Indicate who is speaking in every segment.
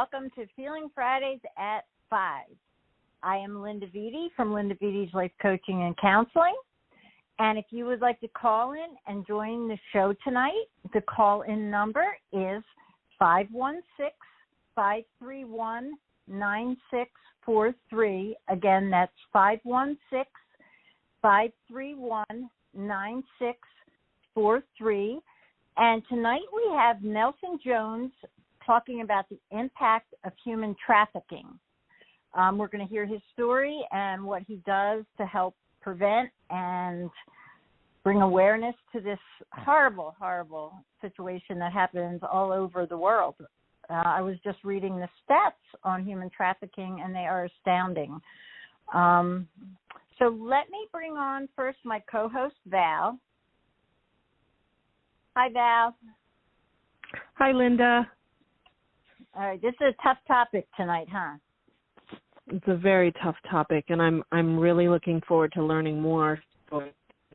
Speaker 1: welcome to Feeling Fridays at 5. I am Linda Vidi from Linda Vidi's Life Coaching and Counseling. And if you would like to call in and join the show tonight, the call-in number is 516-531-9643. Again, that's 516-531-9643. And tonight we have Nelson Jones talking about the impact of human trafficking. We're going to hear his story and what he does to help prevent and bring awareness to this horrible, horrible situation that happens all over the world. I was just reading the stats on human trafficking, and they are astounding. So let me bring on first my co-host, Val. Hi, Val.
Speaker 2: Hi, Linda.
Speaker 1: All right, this is a tough topic tonight, huh?
Speaker 2: It's a very tough topic, and I'm really looking forward to learning more for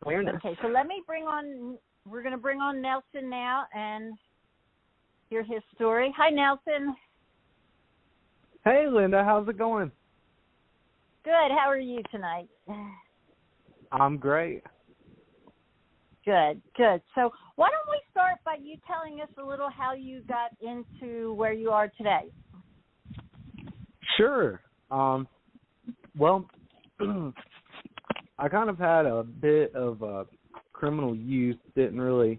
Speaker 2: awareness.
Speaker 1: Okay, so we're going to bring on Nelson now and hear his story. Hi, Nelson.
Speaker 3: Hey, Linda, how's it going?
Speaker 1: Good. How are you tonight?
Speaker 3: I'm great.
Speaker 1: Good. So why don't we start by you telling us a little how you got into where you are today?
Speaker 3: Sure. Well, I kind of had a bit of a criminal youth, didn't really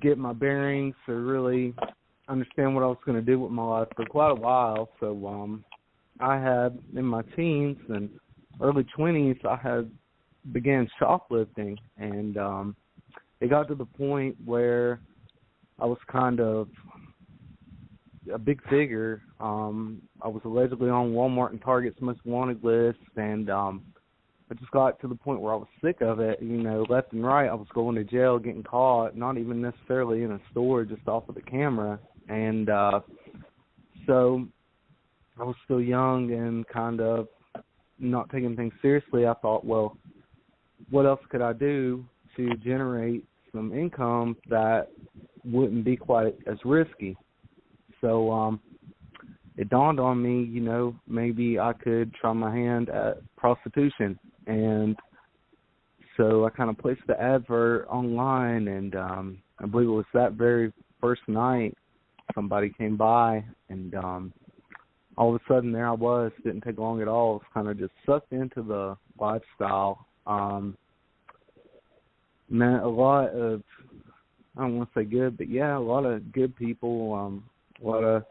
Speaker 3: get my bearings or really understand what I was going to do with my life for quite a while. So I had, in my teens and early 20s, I began shoplifting, and it got to the point where I was kind of a big figure. I was allegedly on Walmart and Target's most wanted list, and I just got to the point where I was sick of it. Left and right, I was going to jail, getting caught, not even necessarily in a store, just off of the camera. And so I was still young and kind of not taking things seriously. I thought, well, what else could I do to generate some income that wouldn't be quite as risky? So it dawned on me, maybe I could try my hand at prostitution. And so I kind of placed the advert online, and I believe it was that very first night somebody came by, and all of a sudden there I was. Didn't take long at all. I was kind of just sucked into the lifestyle. Met a lot of, I don't want to say good, but yeah, a lot of good people, a lot of,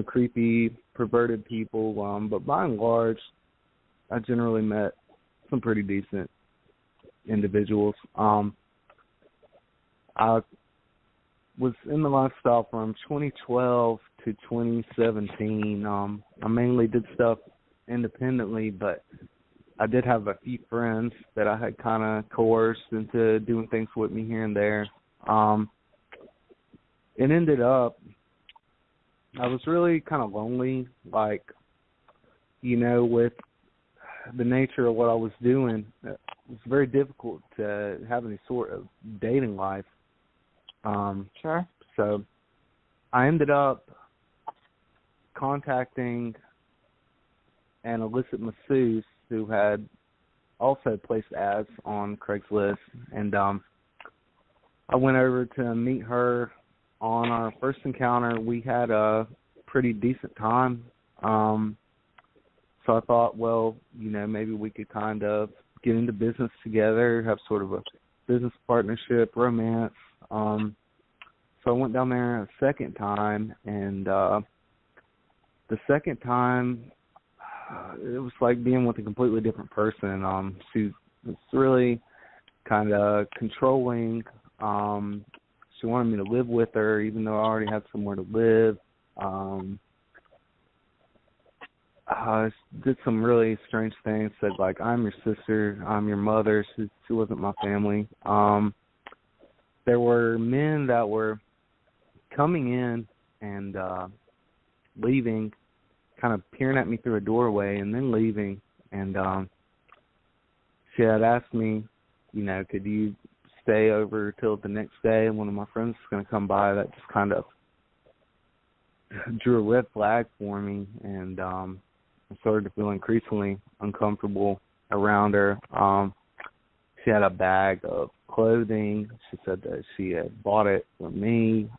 Speaker 3: creepy, perverted people. But by and large, I generally met some pretty decent individuals. I was in the lifestyle from 2012 to 2017. I mainly did stuff independently, but I did have a few friends that I had kind of coerced into doing things with me here and there. It ended up, I was really kind of lonely, with the nature of what I was doing. It was very difficult to have any sort of dating life.
Speaker 1: Sure.
Speaker 3: So I ended up contacting an illicit masseuse who had also placed ads on Craigslist, and I went over to meet her. On our first encounter, we had a pretty decent time. So I thought, well, maybe we could kind of get into business together, have sort of a business partnership, romance. So I went down there a second time, and the second time, it was like being with a completely different person. She was really kind of controlling. She wanted me to live with her, even though I already had somewhere to live. She did some really strange things. Said, I'm your sister, I'm your mother. She wasn't my family. There were men that were coming in and leaving, kind of peering at me through a doorway and then leaving. And she had asked me, could you stay over till the next day, and one of my friends was going to come by. That just kind of drew a red flag for me, and I started to feel increasingly uncomfortable around her. She had a bag of clothing. She said that she had bought it for me.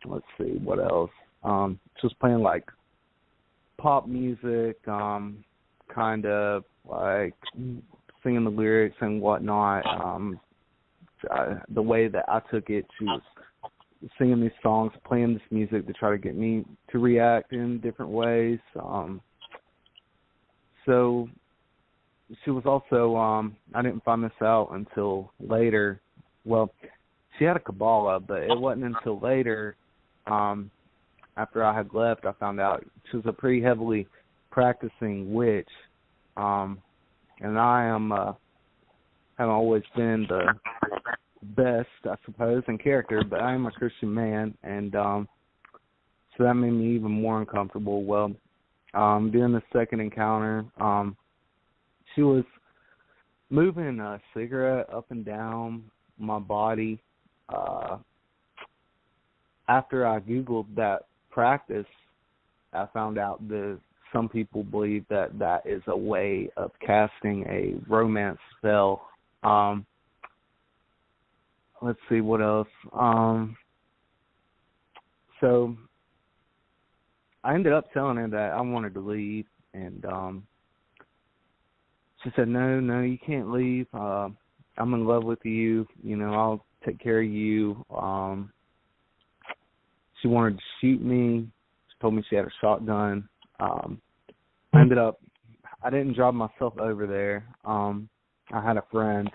Speaker 3: Let's see, what else? She was playing like pop music, kind of like singing the lyrics and whatnot. The way that I took it, she was singing these songs, playing this music to try to get me to react in different ways. So she was also, I didn't find this out until later. Well, she had a Kabbalah, but it wasn't until later, after I had left, I found out she was a pretty heavily practicing witch. And I haven't always been the best, I suppose, in character, but I am a Christian man, and so that made me even more uncomfortable. Well, during the second encounter, she was moving a cigarette up and down my body. After I Googled that practice, I found out that some people believe that that is a way of casting a romance spell. Let's see, what else? So I ended up telling her that I wanted to leave, and she said, no, you can't leave. I'm in love with you. You know, I'll take care of you. She wanted to shoot me. She told me she had a shotgun. I didn't drive myself over there. I had a friend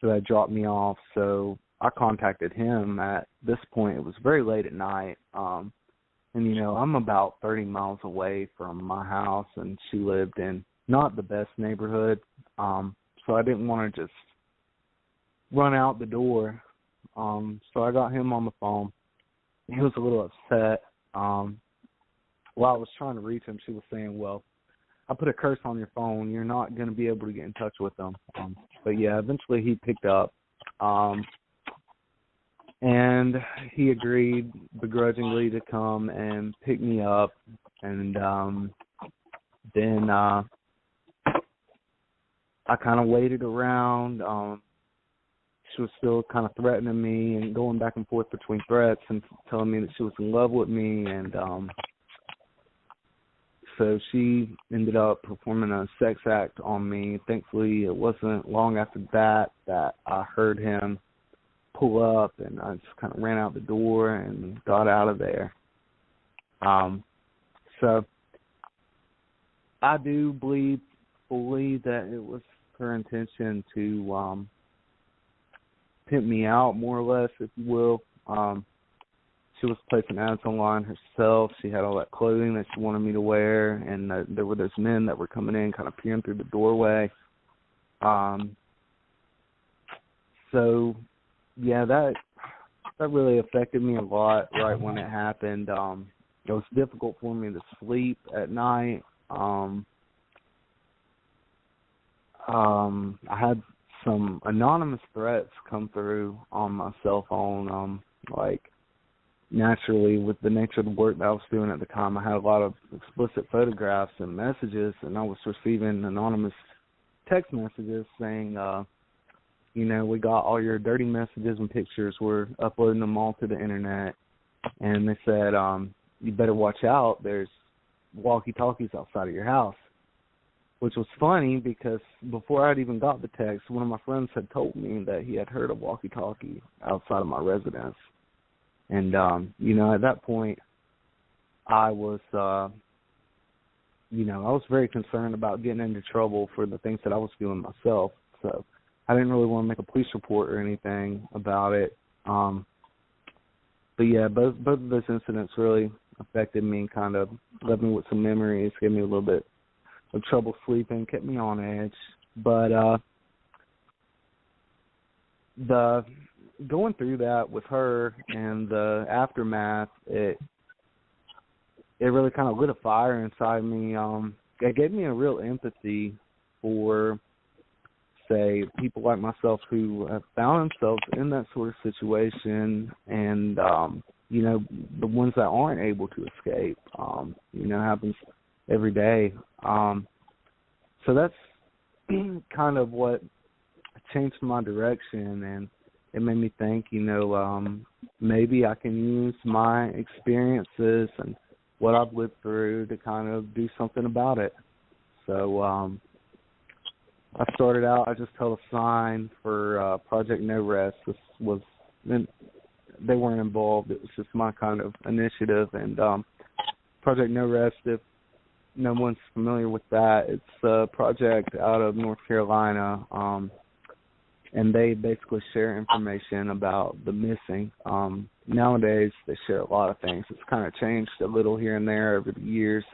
Speaker 3: who had dropped me off, so I contacted him. At this point, it was very late at night, and, you know, I'm about 30 miles away from my house, and she lived in not the best neighborhood, so I didn't want to just run out the door, so I got him on the phone. He was a little upset. While I was trying to reach him, she was saying, well, I put a curse on your phone. You're not going to be able to get in touch with them. But, yeah, eventually he picked up. And he agreed begrudgingly to come and pick me up. And then I kind of waited around. She was still kind of threatening me and going back and forth between threats and telling me that she was in love with me. And so she ended up performing a sex act on me. Thankfully, it wasn't long after that I heard him pull up, and I just kind of ran out the door and got out of there. So I do believe fully that it was her intention to pimp me out, more or less, if you will. She was placing ads online herself. She had all that clothing that she wanted me to wear, and there were those men that were coming in, kind of peering through the doorway. So, yeah, that really affected me a lot right when it happened. It was difficult for me to sleep at night. I had some anonymous threats come through on my cell phone, like, naturally, with the nature of the work that I was doing at the time, I had a lot of explicit photographs and messages, and I was receiving anonymous text messages saying, you know, we got all your dirty messages and pictures. We're uploading them all to the internet. And they said, you better watch out. There's walkie-talkies outside of your house, which was funny because before I'd even got the text, one of my friends had told me that he had heard a walkie-talkie outside of my residence. And, you know, at that point, I was, you know, I was very concerned about getting into trouble for the things that I was doing myself. So I didn't really want to make a police report or anything about it. But, yeah, both of those incidents really affected me and kind of left me with some memories, gave me a little bit of trouble sleeping, kept me on edge. But going through that with her and the aftermath, it really kind of lit a fire inside me. It gave me a real empathy for say, people like myself who have found themselves in that sort of situation, and the ones that aren't able to escape, happens every day. So that's kind of what changed my direction, and it made me think, maybe I can use my experiences and what I've lived through to kind of do something about it. So I started out, I just held a sign for Project No Rest. They weren't involved. It was just my kind of initiative. And Project No Rest, if no one's familiar with that, it's a project out of North Carolina, and they basically share information about the missing. Nowadays, they share a lot of things. It's kind of changed a little here and there over the years.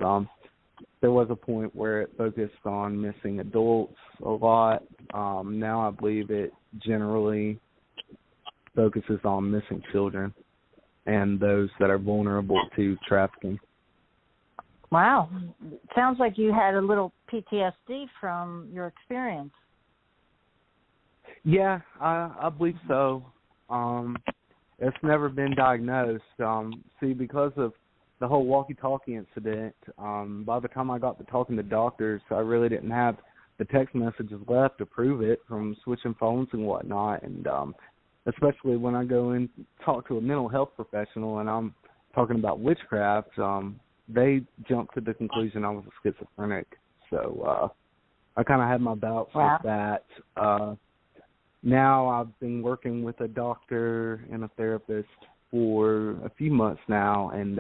Speaker 3: There was a point where it focused on missing adults a lot. Now I believe it generally focuses on missing children and those that are vulnerable to trafficking.
Speaker 1: Wow. Sounds like you had a little PTSD from your experience.
Speaker 3: Yeah, I believe so. It's never been diagnosed. Because of the whole walkie-talkie incident, by the time I got to talking to doctors, I really didn't have the text messages left to prove it from switching phones and whatnot. And especially when I go and talk to a mental health professional and I'm talking about witchcraft, they jumped to the conclusion I was a schizophrenic. So I kind of had my doubts with that. Now I've been working with a doctor and a therapist for a few months now, and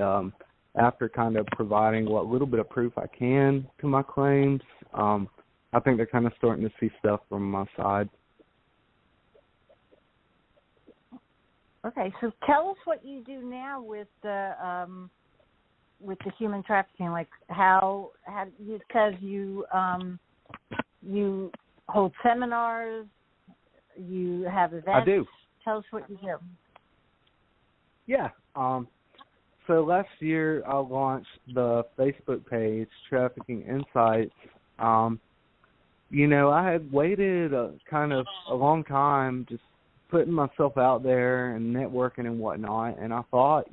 Speaker 3: after kind of providing what little bit of proof I can to my claims, I think they're kind of starting to see stuff from my side.
Speaker 1: Okay, so tell us what you do now with the human trafficking. Like how because you hold seminars, you have events.
Speaker 3: I do.
Speaker 1: Tell us what you do.
Speaker 3: Yeah. So last year I launched the Facebook page, Trafficking Insights. I had waited kind of a long time just putting myself out there and networking and whatnot, and I thought,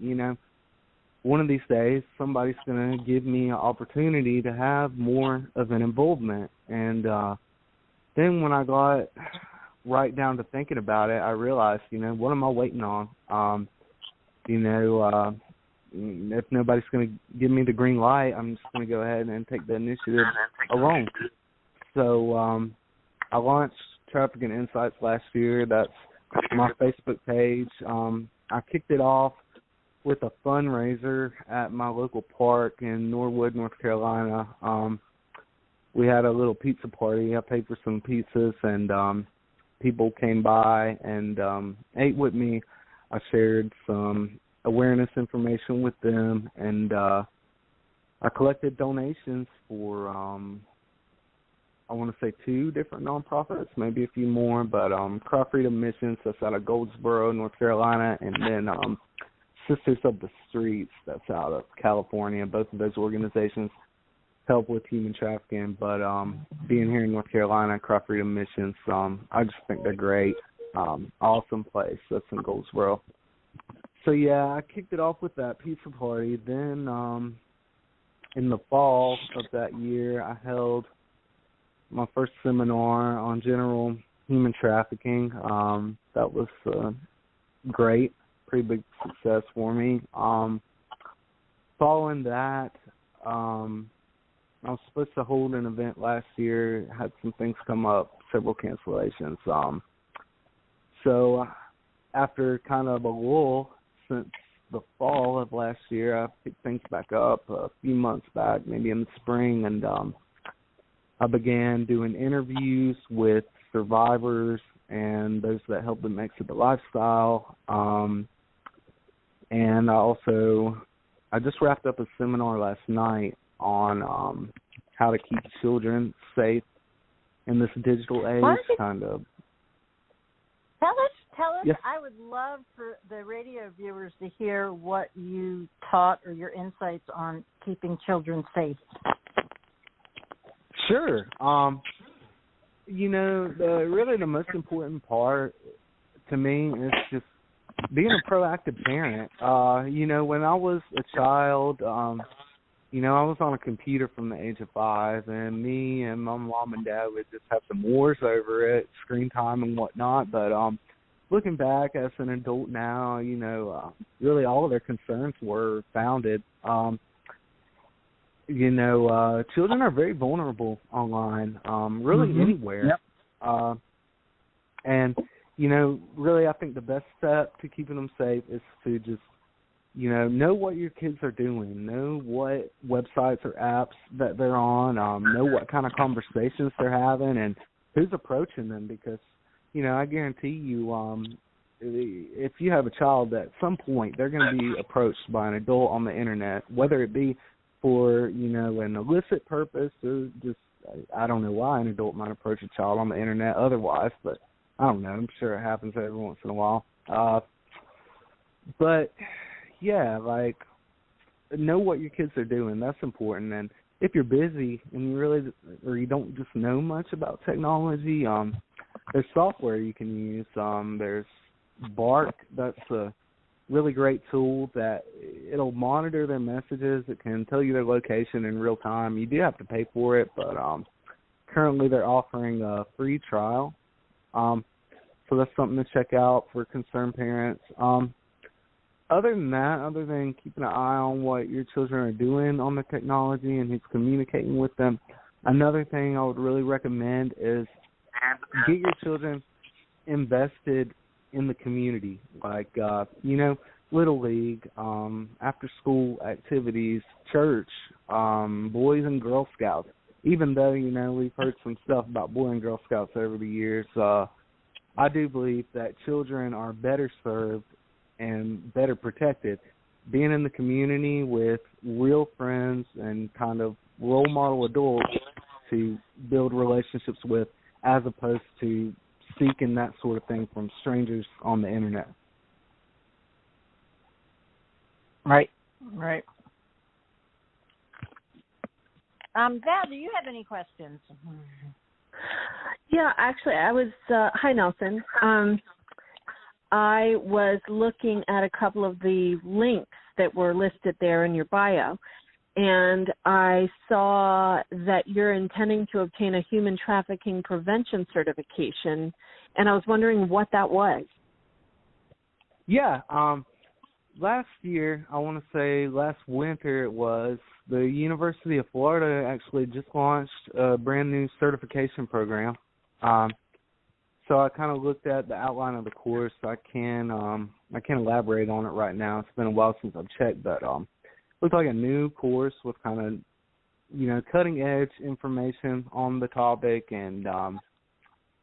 Speaker 3: one of these days somebody's going to give me an opportunity to have more of an involvement. And then when I got right down to thinking about it, I realized, what am I waiting on? If nobody's going to give me the green light, I'm just going to go ahead and take the initiative alone. So I launched Trafficking Insights last year. That's my Facebook page. I kicked it off with a fundraiser at my local park in Norwood, North Carolina. We had a little pizza party. I paid for some pizzas, and people came by and ate with me. I shared some awareness information with them, and I collected donations for, I want to say 2 different nonprofits, maybe a few more, but Cry Freedom Missions, that's out of Goldsboro, North Carolina, and then Sisters of the Streets, that's out of California. Both of those organizations help with human trafficking, but being here in North Carolina, Cry Freedom Missions, I just think they're great. Awesome place. That's in Goldsboro. So, yeah, I kicked it off with that pizza party. Then in the fall of that year, I held my first seminar on general human trafficking. That was great, pretty big success for me. Following that, I was supposed to hold an event last year, had some things come up, several cancellations. So after kind of a lull since the fall of last year, I picked things back up a few months back, maybe in the spring, and I began doing interviews with survivors and those that helped them exit the lifestyle. And I just wrapped up a seminar last night on how to keep children safe in this digital age, kind of.
Speaker 1: Tell us.
Speaker 3: Yes.
Speaker 1: I would love for the radio viewers to hear what you taught or your insights on keeping children safe.
Speaker 3: Sure. Really the most important part to me is just being a proactive parent. When I was a child, I was on a computer from the age of 5, and me and my mom and dad would just have some wars over it, screen time and whatnot. But looking back as an adult now, really all of their concerns were founded. Children are very vulnerable online, really anywhere.
Speaker 4: Yep.
Speaker 3: And, really I think the best step to keeping them safe is to just, know what your kids are doing, know what websites or apps that they're on, know what kind of conversations they're having and who's approaching them, because, I guarantee you, if you have a child, at some point they're going to be approached by an adult on the internet, whether it be for, an illicit purpose or just, I don't know why an adult might approach a child on the internet otherwise, but I don't know. I'm sure it happens every once in a while. But, yeah, know what your kids are doing. That's important. And if you're busy and you don't just know much about technology, there's software you can use. There's Bark. That's a really great tool that it'll monitor their messages. It can tell you their location in real time. You do have to pay for it, but currently they're offering a free trial. So that's something to check out for concerned parents. Other than that, other than keeping an eye on what your children are doing on the technology and who's communicating with them, another thing I would really recommend is get your children invested in the community, like, Little League, after-school activities, church, Boys and Girl Scouts. Even though, we've heard some stuff about Boy and Girl Scouts over the years, I do believe that children are better served and better protected being in the community with real friends and kind of role model adults to build relationships with, as opposed to seeking that sort of thing from strangers on the internet.
Speaker 4: Right.
Speaker 1: Val, do you have any questions?
Speaker 2: Yeah, actually, I was, hi, Nelson. I was looking at a couple of the links that were listed there in your bio, and I saw that you're intending to obtain a human trafficking prevention certification, and I was wondering what that was.
Speaker 3: Yeah, last year, I want to say last winter it was, the University of Florida actually just launched a brand new certification program. So I kind of looked at the outline of the course. I can't elaborate on it right now. It's been a while since I've checked, but looked like a new course with kind of, cutting edge information on the topic, and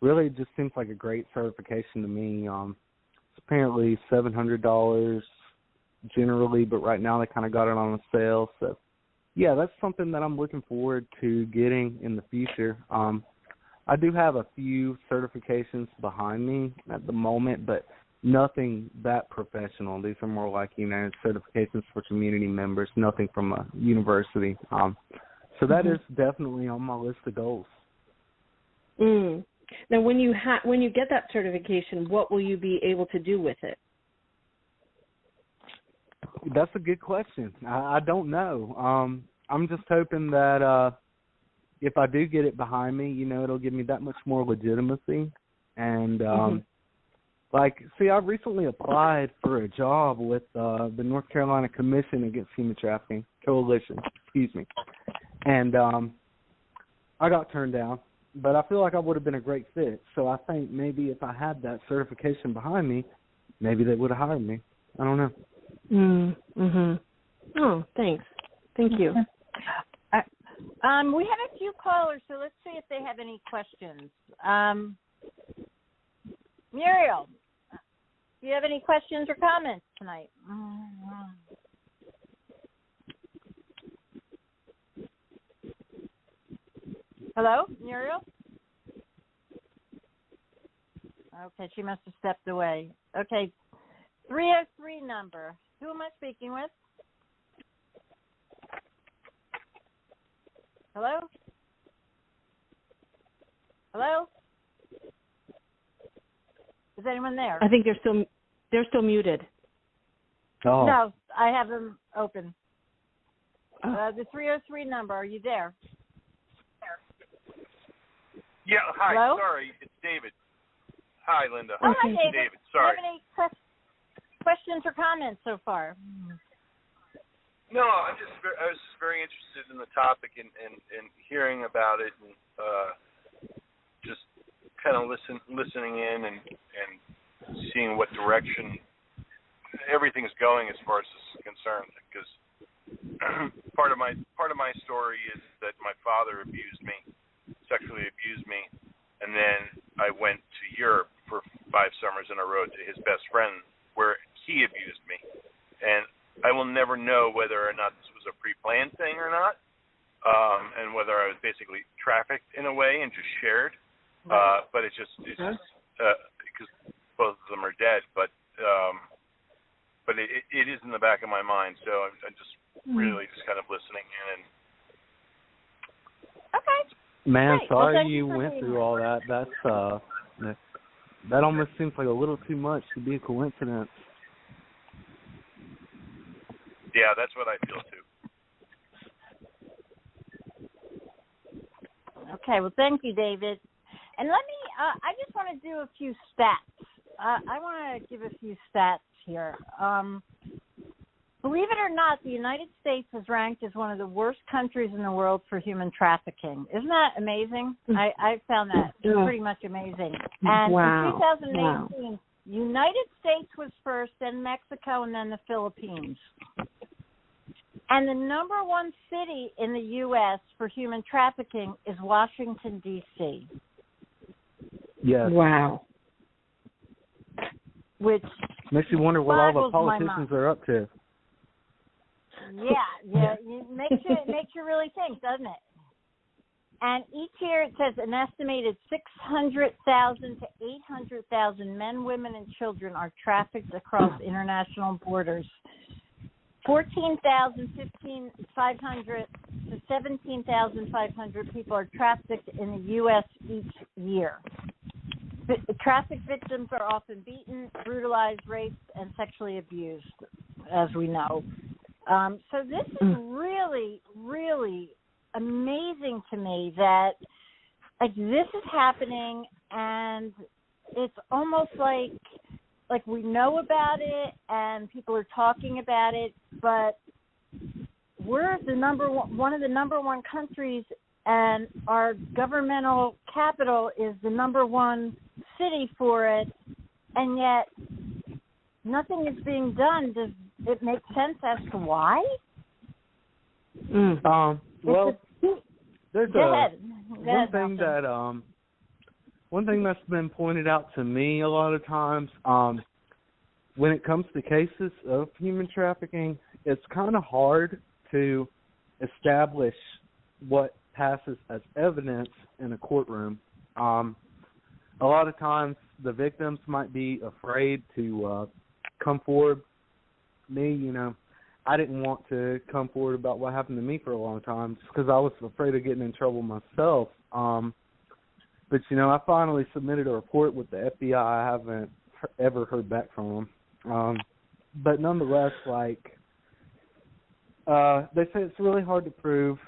Speaker 3: really it just seems like a great certification to me. It's apparently $700 generally, but right now they kind of got it on a sale. So, yeah, that's something that I'm looking forward to getting in the future. I do have a few certifications behind me at the moment, but nothing that professional. These are more like, certifications for community members, nothing from a university. So that is definitely on my list of goals.
Speaker 2: Now, when you get that certification, what will you be able to do with it?
Speaker 3: That's a good question. I don't know. I'm just hoping that if I do get it behind me, it'll give me that much more legitimacy. And, I recently applied for a job with the North Carolina Commission Against Human Trafficking, Coalition, and I got turned down. But I feel like I would have been a great fit. So I think maybe if I had that certification behind me, maybe they would have hired me. I don't know.
Speaker 2: Oh, thanks. Thank you.
Speaker 1: We have a few callers, so let's see if they have any questions. Muriel, do you have any questions or comments tonight? Hello, Muriel? Okay, she must have stepped away. Okay, 303 number. Who am I speaking with? Hello? Hello? Is anyone there?
Speaker 2: I think they're still muted.
Speaker 3: Oh.
Speaker 1: No, I have them open.
Speaker 2: Oh.
Speaker 1: The 303 number. Are you there?
Speaker 5: Yeah, hi.
Speaker 1: Hello?
Speaker 5: Sorry, it's David. Hi, Linda.
Speaker 1: Oh, hi, David.
Speaker 5: Sorry.
Speaker 1: Do you have any questions or comments so far?
Speaker 5: No, I was just very interested in the topic and hearing about it and just kind of listening in and seeing what direction everything's going as far as this is concerned. Because part of my story is that my father sexually abused me, and then I went to Europe for 5 summers in a row to his best friend where he abused me, and I will never know whether or not this was a pre-planned thing or not, and whether I was basically trafficked in a way and just shared. But it's just because both of them are dead. But it is in the back of my mind, so I'm just really just kind of listening in.
Speaker 1: Okay.
Speaker 3: Man,
Speaker 1: Great.
Speaker 3: sorry
Speaker 1: Well,
Speaker 3: you went through all that. That almost seems like a little too much to be a coincidence.
Speaker 5: Yeah, that's what I feel too.
Speaker 1: Okay. Well, thank you, David. And let me. I just want to do a few stats. I want to give a few stats here. Believe it or not, the United States is ranked as one of the worst countries in the world for human trafficking. Isn't that amazing? I found that pretty much amazing. And in 2018, United States was first, then Mexico, and then the Philippines. And the number one city in the U.S. for human trafficking is Washington, D.C.
Speaker 3: Yes.
Speaker 2: Wow.
Speaker 1: Which
Speaker 3: makes you wonder what all the
Speaker 1: boggles
Speaker 3: politicians are up to.
Speaker 1: Yeah, it makes you really think, doesn't it? And each year it says an estimated 600,000 to 800,000 men, women, and children are trafficked across international borders. 14,000, 15,500 to 17,500 people are trafficked in the U.S. each year. Traffic victims are often beaten, brutalized, raped, and sexually abused, as we know. So this is really, really amazing to me that this is happening, and it's almost like we know about it and people are talking about it, but we're one of the number one countries, and our governmental capital is the number one city for it, and yet nothing is being done. Does it make sense as to why?
Speaker 3: Well, there's one thing that's been pointed out to me a lot of times. When it comes to cases of human trafficking, it's kind of hard to establish what passes as evidence in a courtroom. A lot of times the victims might be afraid to come forward. Me, I didn't want to come forward about what happened to me for a long time just because I was afraid of getting in trouble myself. But, I finally submitted a report with the FBI. I haven't ever heard back from them. But nonetheless, they say it's really hard to prove.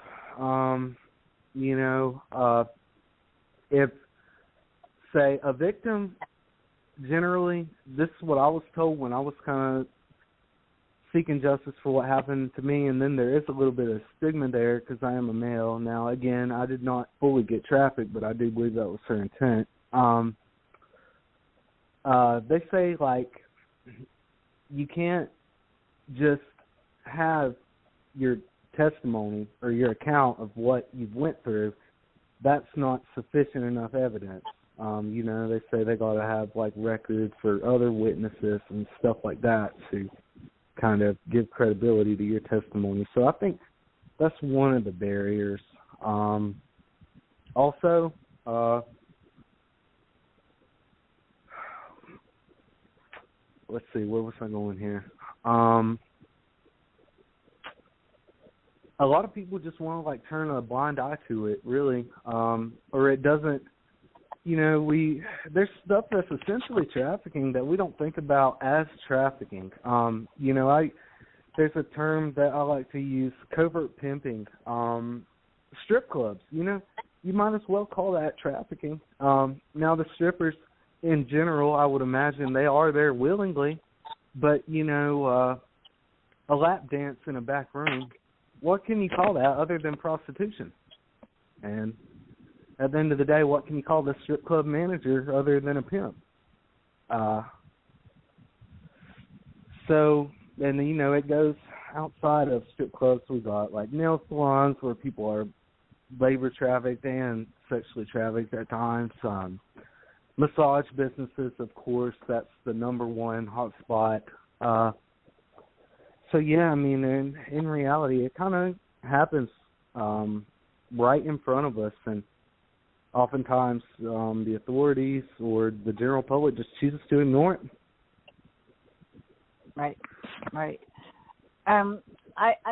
Speaker 3: If, say, a victim, generally, this is what I was told when I was kind of seeking justice for what happened to me, and then there is a little bit of stigma there because I am a male. Now, again, I did not fully get trafficked, but I do believe that was her intent. They say, you can't just have your testimony or your account of what you've went through. That's not sufficient enough evidence. They say they got to have, records for other witnesses and stuff like that to kind of give credibility to your testimony. So I think that's one of the barriers. Also, let's see, where was I going here? A lot of people just want to turn a blind eye to it, really, or it doesn't there's stuff that's essentially trafficking that we don't think about as trafficking. There's a term that I like to use, covert pimping. Strip clubs, you might as well call that trafficking. Now the strippers in general, I would imagine they are there willingly, but a lap dance in a back room, what can you call that other than prostitution? And at the end of the day, what can you call the strip club manager other than a pimp? And it goes outside of strip clubs. We got like nail salons where people are labor trafficked and sexually trafficked at times. Massage businesses, of course, that's the number one hot spot. In reality, it kind of happens right in front of us, and oftentimes the authorities or the general public just chooses to ignore it.
Speaker 1: Right. I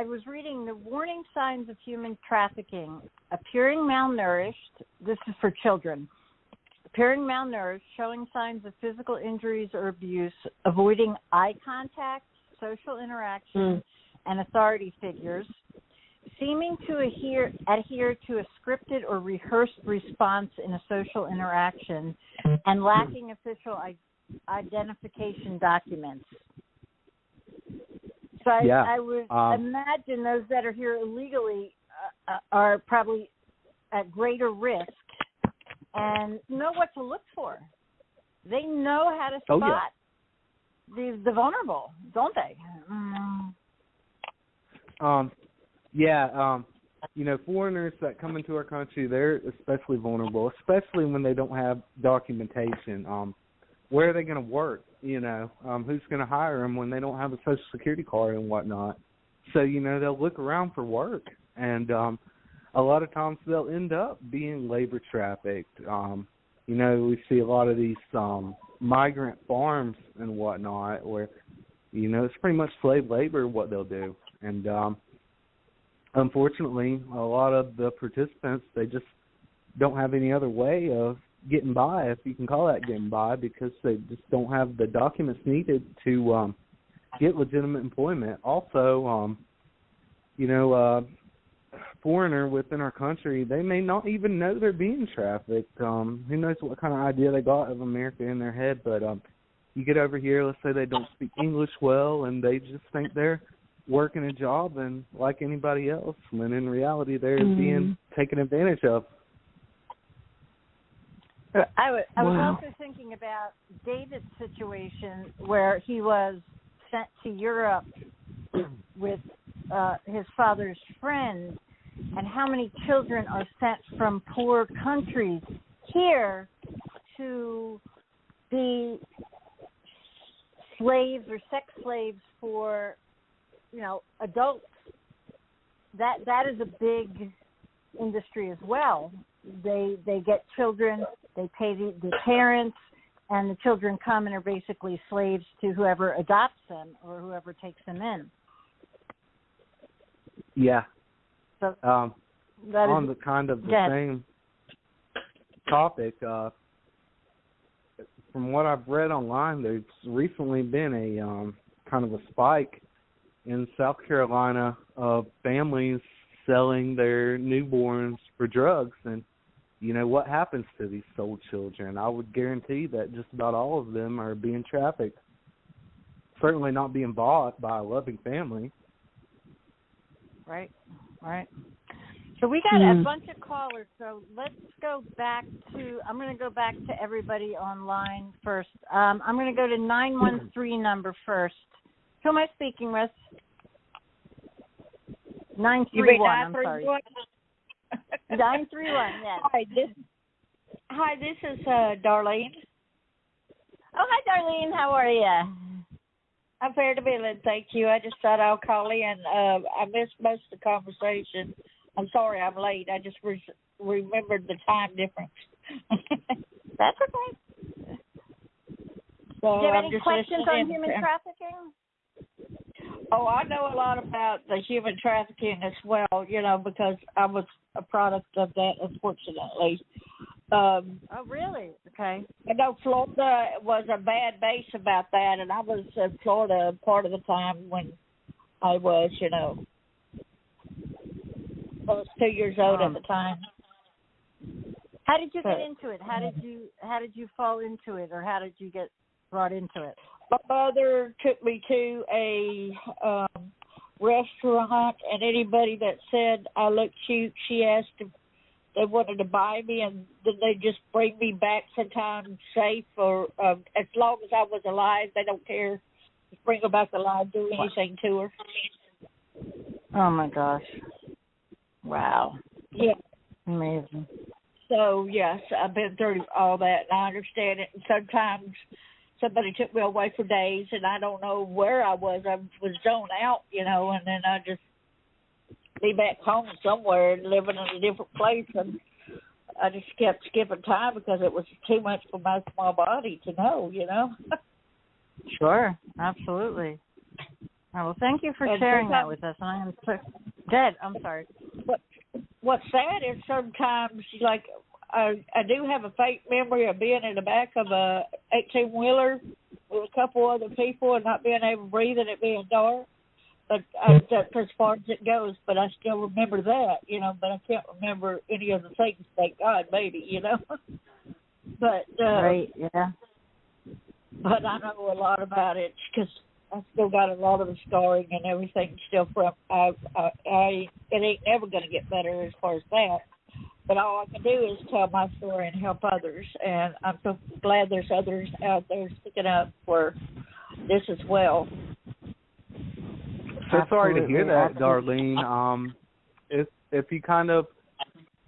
Speaker 1: was reading the warning signs of human trafficking: appearing malnourished. This is for children. Appearing malnourished, showing signs of physical injuries or abuse, avoiding eye contact, social interaction, and authority figures, seeming to adhere to a scripted or rehearsed response in a social interaction, and lacking official identification documents. So I would imagine those that are here illegally are probably at greater risk and know what to look for. They know how to spot the vulnerable, don't they?
Speaker 3: Foreigners that come into our country, they're especially vulnerable, especially when they don't have documentation. Where are they going to work? Who's going to hire them when they don't have a Social Security card and whatnot? So, they'll look around for work, and a lot of times they'll end up being labor trafficked. We see a lot of these migrant farms and whatnot where, it's pretty much slave labor what they'll do. And unfortunately, a lot of the participants, they just don't have any other way of getting by, if you can call that getting by, because they just don't have the documents needed to get legitimate employment. Also, foreigner within our country, they may not even know they're being trafficked. Who knows what kind of idea they got of America in their head, but you get over here, let's say they don't speak English well, and they just think they're working a job and like anybody else, when in reality they're being taken advantage of.
Speaker 1: I was also thinking about David's situation where he was sent to Europe with his father's friend, and how many children are sent from poor countries here to be slaves or sex slaves for, adults. That is a big industry as well. They get children, they pay the parents, and the children come and are basically slaves to whoever adopts them or whoever takes them in.
Speaker 3: Yeah.
Speaker 1: So
Speaker 3: on the kind of the same topic, from what I've read online, there's recently been a kind of a spike in South Carolina of families selling their newborns for drugs. And what happens to these sold children? I would guarantee that just about all of them are being trafficked. Certainly not being bought by a loving family.
Speaker 1: Right. So we got a bunch of callers, so let's go back to, I'm going to go back to everybody online first. I'm going to go to 913 number first. Who am I speaking with? 931, I'm sorry. 931, yes.
Speaker 6: Hi, this is Darlene.
Speaker 1: Oh, hi, Darlene. How are you?
Speaker 6: I'm fair to Billy, thank you. I just thought I'll call in. I missed most of the conversation. I'm sorry I'm late. I just remembered the time difference.
Speaker 1: That's okay.
Speaker 6: So
Speaker 1: do you have any questions on human trafficking?
Speaker 6: Oh, I know a lot about the human trafficking as well, because I was a product of that, unfortunately. Oh,
Speaker 1: really? Okay.
Speaker 6: I know Florida was a bad base about that, and I was in Florida part of the time when I was, I was 2 years old at the time.
Speaker 1: How did you get into it? How did you fall into it, or how did you get brought into it?
Speaker 6: My mother took me to a restaurant, and anybody that said I looked cute, she asked if they wanted to buy me, and then they just bring me back sometimes safe, or as long as I was alive, they don't care. Just bring her back alive, do anything to her.
Speaker 1: Oh my gosh! Wow.
Speaker 6: Yeah.
Speaker 1: Amazing.
Speaker 6: So yes, I've been through all that, and I understand it. And sometimes somebody took me away for days, and I don't know where I was. I was zoned out, and then I just be back home somewhere and living in a different place, and I just kept skipping time because it was too much for my body to know,
Speaker 1: Sure, absolutely. Oh, well, thank you for sharing that with us. And I am so dead. I'm sorry.
Speaker 6: What's sad is sometimes, like, I do have a faint memory of being in the back of a 18-wheeler with a couple other people and not being able to breathe and it being dark. But that's as far as it goes. But I still remember that, but I can't remember any of the things, thank God, maybe, But,
Speaker 1: right, yeah.
Speaker 6: But I know a lot about it because I still got a lot of the scarring and everything still from. It ain't never going to get better as far as that. But all I can do is tell my story and help others. And I'm so glad there's others out there sticking up for this as well.
Speaker 3: So sorry to hear that, Darlene. If you kind of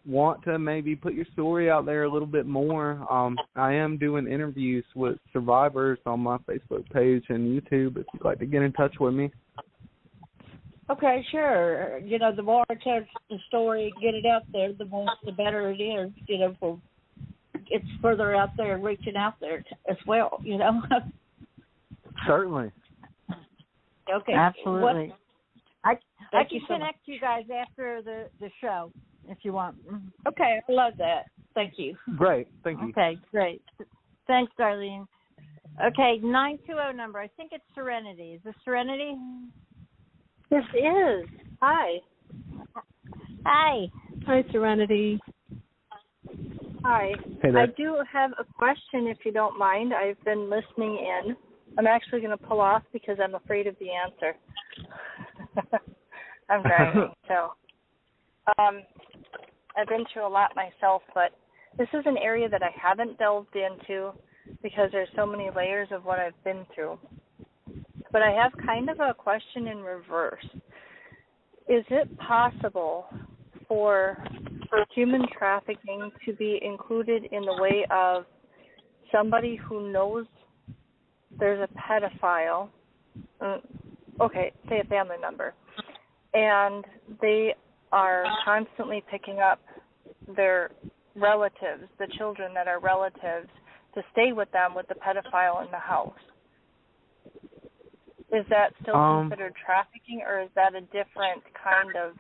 Speaker 3: want to maybe put your story out there a little bit more, I am doing interviews with survivors on my Facebook page and YouTube if you'd like to get in touch with me.
Speaker 6: Okay, sure. The more I tell the story and get it out there, the better it is, for it's further out there and reaching out there as well,
Speaker 3: Certainly.
Speaker 6: Okay.
Speaker 1: Absolutely. I can
Speaker 6: so
Speaker 1: connect you guys after the show if you want.
Speaker 6: Okay, I love that. Thank you.
Speaker 3: Great. Thank you.
Speaker 1: Okay, great. Thanks, Darlene. Okay, 920 number. I think it's Serenity. Is this Serenity?
Speaker 2: This is. Hi.
Speaker 1: Hi.
Speaker 2: Hi, Serenity.
Speaker 7: Hi.
Speaker 3: Hey there.
Speaker 7: I do have a question, if you don't mind. I've been listening in. I'm actually going to pull off because I'm afraid of the answer. I'm driving, so. I've been through a lot myself, but this is an area that I haven't delved into because there's so many layers of what I've been through. But I have kind of a question in reverse. Is it possible for human trafficking to be included in the way of somebody who knows there's a pedophile, say a family member, and they are constantly picking up their relatives, the children that are relatives, to stay with them with the pedophile in the house? Is that still considered trafficking, or is that a different kind of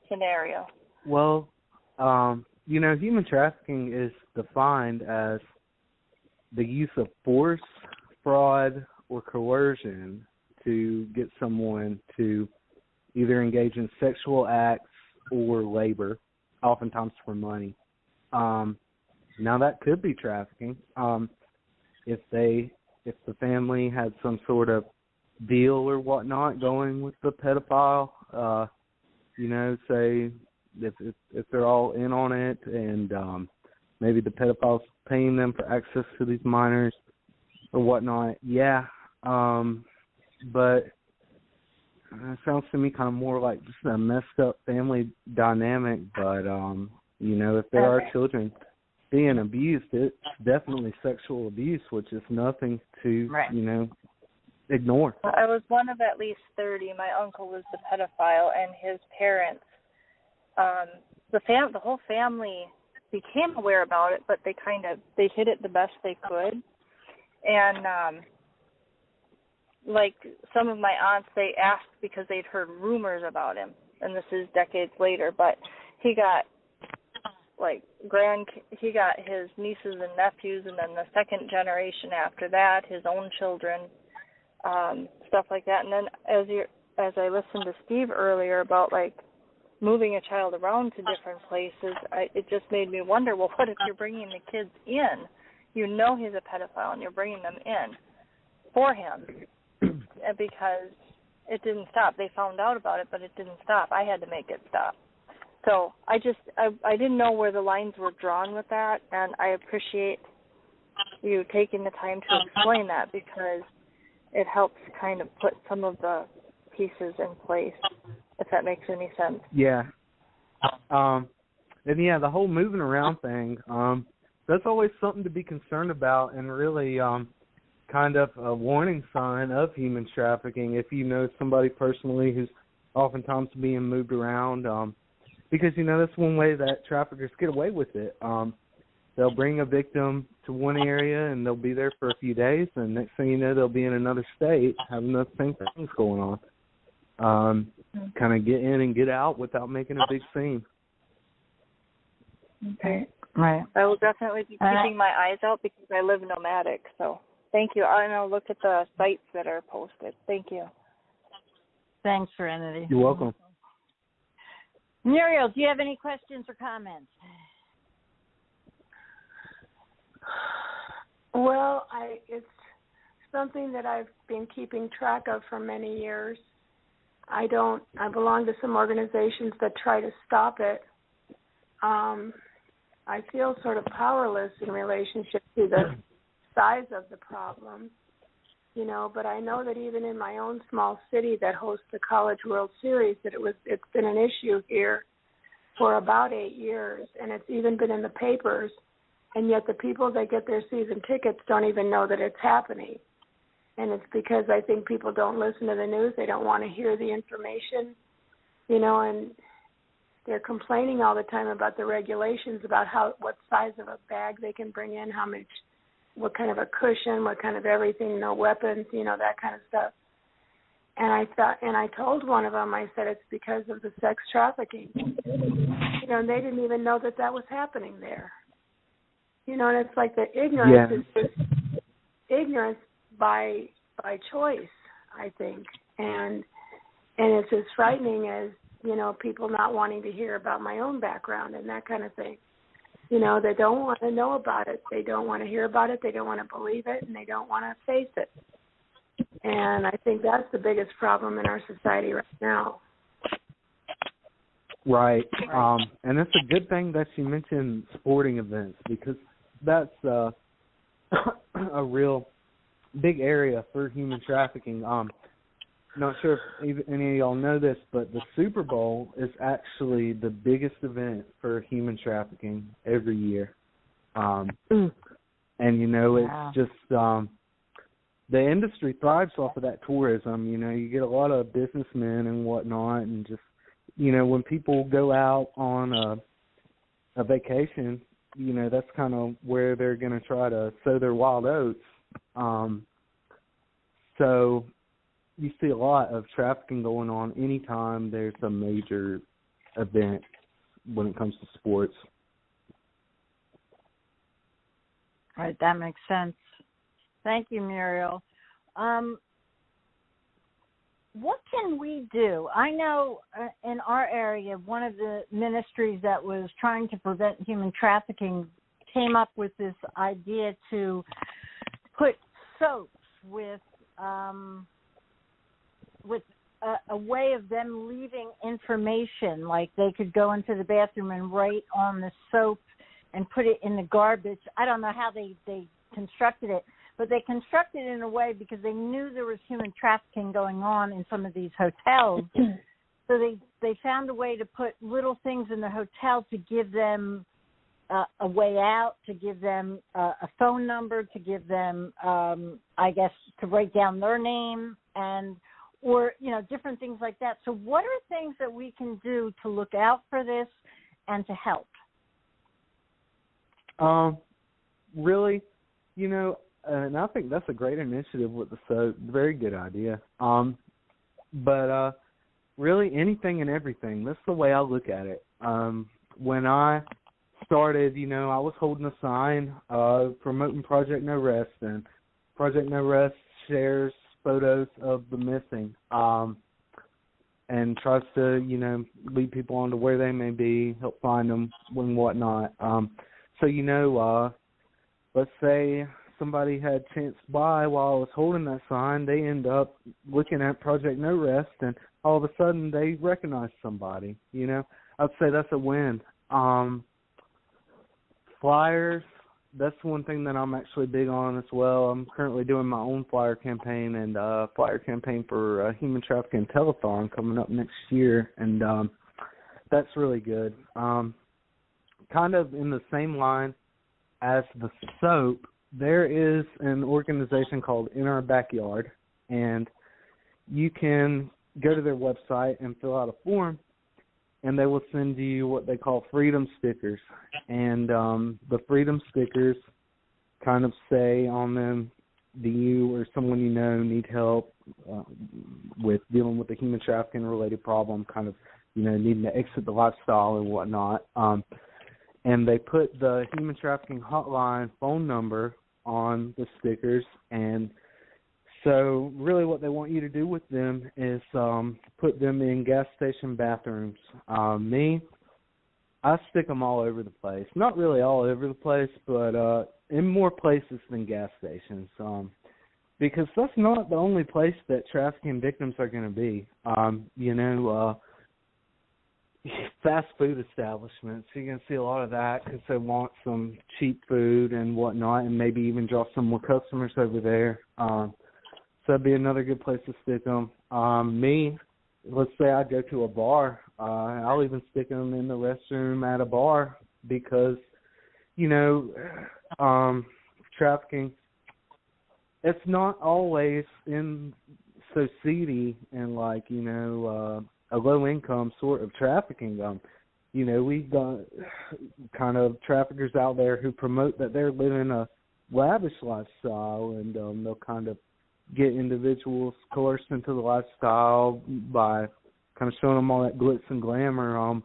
Speaker 7: scenario?
Speaker 3: Well, human trafficking is defined as the use of force, fraud, or coercion to get someone to either engage in sexual acts or labor, oftentimes for money. Now that could be trafficking. If the family had some sort of deal or whatnot going with the pedophile, say if they're all in on it and maybe the pedophile's paying them for access to these minors or whatnot, yeah. But it sounds to me kind of more like just a messed up family dynamic. But, if there are children being abused, it's definitely sexual abuse, which is nothing to, ignore.
Speaker 7: I was one of at least 30. My uncle was the pedophile, and his parents, the whole family became aware about it, but they hid it the best they could. And like some of my aunts, they asked because they'd heard rumors about him, and this is decades later, but he got like he got his nieces and nephews, and then the second generation after that, his own children, stuff like that. And then as I listened to Steve earlier about like moving a child around to different places, it just made me wonder, well, what if you're bringing the kids in? You know he's a pedophile, and you're bringing them in for him, because it didn't stop. They found out about it, but it didn't stop. I had to make it stop. So I didn't know where the lines were drawn with that, and I appreciate you taking the time to explain that, because it helps kind of put some of the pieces in place, if that makes any sense.
Speaker 3: Yeah. And yeah, the whole moving around thing, that's always something to be concerned about, and really kind of a warning sign of human trafficking if you know somebody personally who's oftentimes being moved around, because, you know, that's one way that traffickers get away with it. They'll bring a victim to one area, and they'll be there for a few days, and next thing you know, they'll be in another state having those same things going on. Kind of get in and get out without making a big scene.
Speaker 7: Okay.
Speaker 1: Right.
Speaker 7: I will definitely be keeping my eyes out, because I live nomadic. So thank you. And I'll look at the sites that are posted. Thank you.
Speaker 1: Thanks, Serenity.
Speaker 3: You're welcome.
Speaker 1: Muriel, do you have any questions or comments?
Speaker 8: Well, it's something that I've been keeping track of for many years. I belong to some organizations that try to stop it. I feel sort of powerless in relationship to the size of the problem, you know, but I know that even in my own small city that hosts the College World Series, that it's been an issue here for about 8 years, and it's even been in the papers, and yet the people that get their season tickets don't even know that it's happening. And it's because I think people don't listen to the news. They don't want to hear the information, you know, and they're complaining all the time about the regulations, about what size of a bag they can bring in, how much, what kind of a cushion, what kind of everything, no weapons, you know, that kind of stuff. And I told one of them, I said, it's because of the sex trafficking. You know, and they didn't even know that was happening there. You know, and it's like the ignorance is just ignorance by choice, I think. And it's as frightening as, you know, people not wanting to hear about my own background and that kind of thing. You know, they don't want to know about it. They don't want to hear about it. They don't want to believe it, and they don't want to face it. And I think that's the biggest problem in our society right now.
Speaker 3: Right. And it's a good thing that you mentioned sporting events, because that's a real big area for human trafficking. Not sure if any of y'all know this, but the Super Bowl is actually the biggest event for human trafficking every year. And, you know, it's just the industry thrives off of that tourism. You know, you get a lot of businessmen and whatnot, and just, you know, when people go out on a vacation, you know, that's kind of where they're going to try to sow their wild oats. So you see a lot of trafficking going on anytime there's a major event when it comes to sports.
Speaker 1: Right, that makes sense. Thank you, Muriel. What can we do? I know in our area, one of the ministries that was trying to prevent human trafficking came up with this idea to put soaps with a way of them leaving information, like they could go into the bathroom and write on the soap and put it in the garbage. I don't know how they constructed it, but they constructed it in a way because they knew there was human trafficking going on in some of these hotels. So they found a way to put little things in the hotel to give them a way out, to give them a phone number, to give them, I guess, to write down their name, or, you know, different things like that. So what are things that we can do to look out for this and to help?
Speaker 3: Really, you know, and I think that's a great initiative with the soap. Very good idea. But really anything and everything. That's the way I look at it. When I started, I was holding a sign promoting Project No Rest, and Project No Rest shares photos of the missing and tries to, lead people on to where they may be, help find them and whatnot. So, let's say somebody had chanced by while I was holding that sign, they end up looking at Project No Rest, and all of a sudden they recognize somebody, I'd say that's a win. Flyers, that's one thing that I'm actually big on as well. I'm currently doing my own flyer campaign and flyer campaign for Human Trafficking Telethon coming up next year, and that's really good. Kind of in the same line as the soap, there is an organization called In Our Backyard, and you can go to their website and fill out a form, and they will send you what they call freedom stickers. And the freedom stickers kind of say on them, do you or someone you know need help with dealing with a human trafficking related problem, kind of, needing to exit the lifestyle and whatnot. And they put the human trafficking hotline phone number on the stickers, and so really what they want you to do with them is put them in gas station bathrooms. I stick them all over the place. Not really all over the place, but in more places than gas stations, because that's not the only place that trafficking victims are going to be. Fast food establishments, you're going to see a lot of that because they want some cheap food and whatnot, and maybe even draw some more customers over there. So that'd be another good place to stick them. Let's say I go to a bar, I'll even stick them in the restroom at a bar because, trafficking, it's not always in so seedy and like, a low-income sort of trafficking. We've got kind of traffickers out there who promote that they're living a lavish lifestyle, and they'll kind of get individuals coerced into the lifestyle by kind of showing them all that glitz and glamour. I'm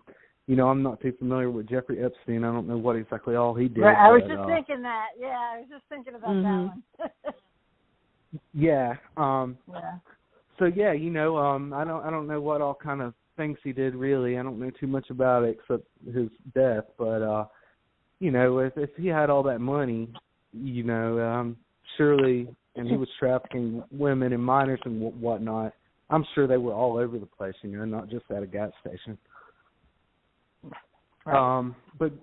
Speaker 3: not too familiar with Jeffrey Epstein. I don't know what exactly all he did.
Speaker 1: Right, I was just thinking that. Yeah, I was just thinking about that one.
Speaker 3: Yeah.
Speaker 1: Yeah.
Speaker 3: So yeah, I don't know what all kind of things he did really. I don't know too much about it except his death. But if he had all that money, surely, and he was trafficking women and minors and whatnot, I'm sure they were all over the place, not just at a gas station. Right. But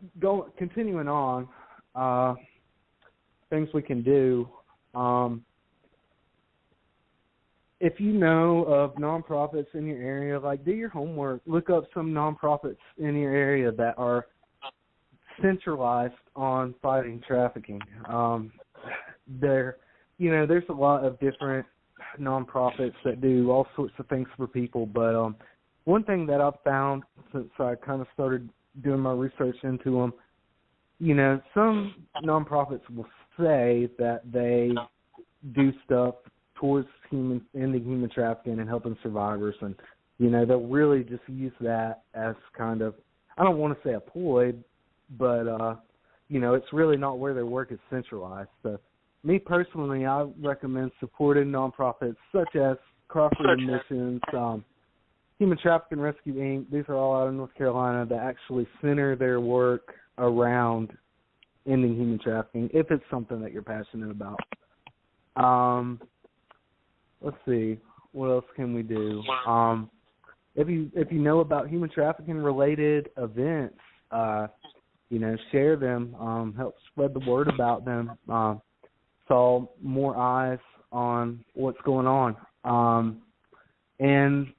Speaker 3: continuing on, things we can do. If you know of nonprofits in your area, do your homework. Look up some nonprofits in your area that are centralized on fighting trafficking. There's a lot of different nonprofits that do all sorts of things for people, but one thing that I've found since I kind of started doing my research into them, some nonprofits will say that they do stuff towards ending human trafficking and helping survivors, and they'll really just use that as kind of, I don't want to say a ploy, but it's really not where their work is centralized. So me personally, I recommend supporting nonprofits such as Crawford Missions, Human Trafficking Rescue Inc. These are all out of North Carolina that actually center their work around ending human trafficking if it's something that you're passionate about. Let's see, what else can we do? If you know about human trafficking related events, share them, help spread the word about them, so more eyes on what's going on, and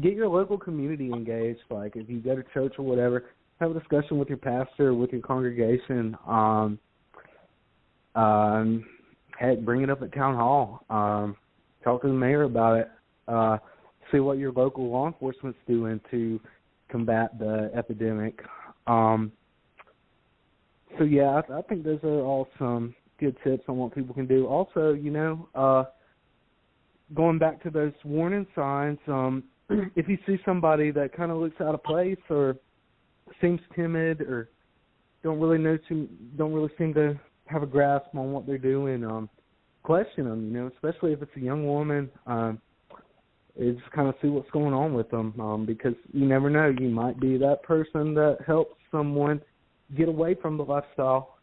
Speaker 3: get your local community engaged. Like if you go to church or whatever, have a discussion with your pastor, with your congregation. Heck, bring it up at town hall. Talk to the mayor about it. See what your local law enforcement's doing to combat the epidemic. So yeah, I think those are all some good tips on what people can do. Also, going back to those warning signs, if you see somebody that kind of looks out of place or seems timid or don't really seem to have a grasp on what they're doing. Question them, especially if it's a young woman. Just kind of see what's going on with them, because you never know. You might be that person that helps someone get away from the lifestyle.